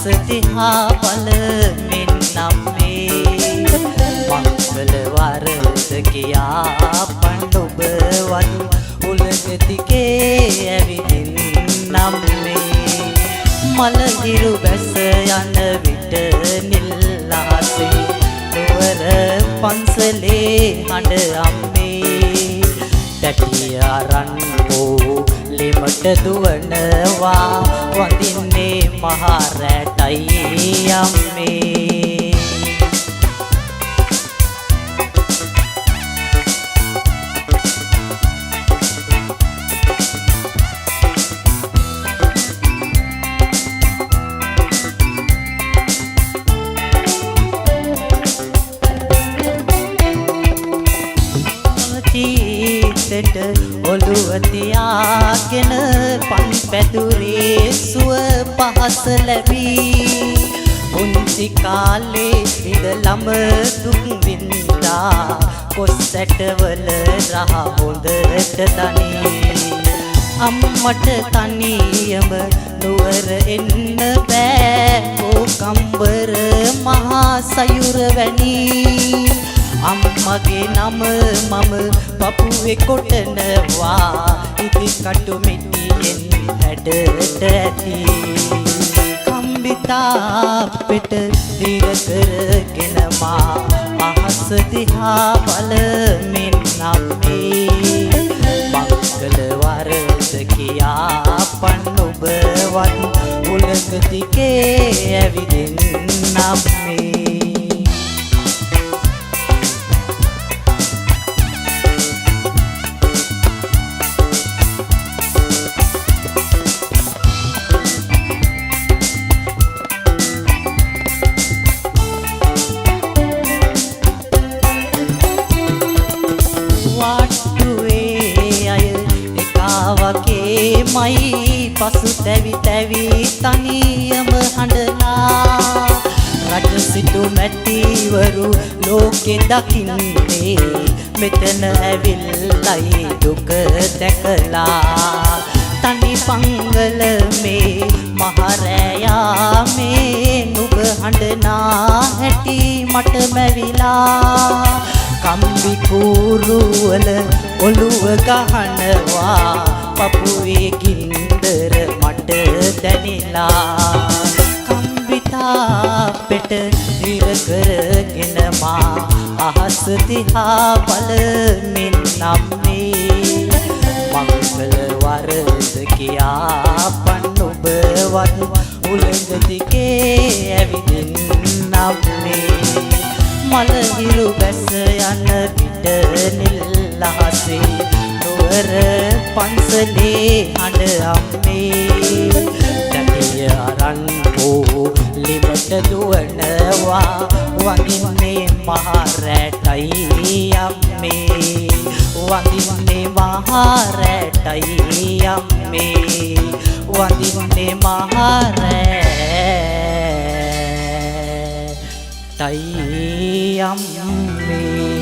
දිහා බලමින් නම්මේ මංගල වරද කියා පඬුබ වඩු උලගතිකේ ඇවිදින් නම්මේ මලහිරු බැස යන විට නිල්ලාසේ නුවර පන්සලේ හඬ අම්මේ දැටිය අරන් වූ ලිමට දුවනවා වඳින්නේ මහ රැටයි අම්මේ චීතට ඔළුව තියාගෙන පන් පැදුරේ සුව පහස ලැබී පුංචි කාලේ ඉඳලම දුක් විඳා කොස්සැටවල රහ හොඳට තනි අම්මට තනියම නුවර එන්න බෑ කම්බර මහා සයුර වැනි අම්මගේ නම මම පපුවේ කොටනවා ඉති කටු මිටියෙන් හැඩට ඇති කම්බිතා පෙට දිර කරගෙන මා අහස දිහා බලමින් නම්මේ මංගල වරද කියා පඬුබ වඩු උලගතිකේ ඇවිදින් නම්මේ වගේ මයි පසු තැවි තැවි තනියම හඬලා රට සිටු මැතිවරු ලෝකෙ දකින්නේ මෙතන ඇවිල්ලයි දුක දැකලා තනි පංගල මේ මහරෑයා මේ නුඹ හඬනා හැටි මට මැවිලා කම්බි කූරුවල ඔළුව ගහනවා පපුවේ ගින්දර මට දැනිලා කම්බිතා පෙට දිර කරගෙන මා අහස දිහා බලමින් නම්මේ මංගල වරද කියා පඬුබ වඩු උලගතිකේ ඇවිදින් නම්මේ මලහිරු බැස යන විට නිල්ලාසේ නුවර පන්සලේ හඬ අම්මේ දැටිය අරන් වූ ලිමට දුවනවා වඳින්නේ මහ රැටයි අම්මේ වඳින්නේ මහ රැටයි අම්මේ වඳින්නේ මහ රැටයි අම්මේ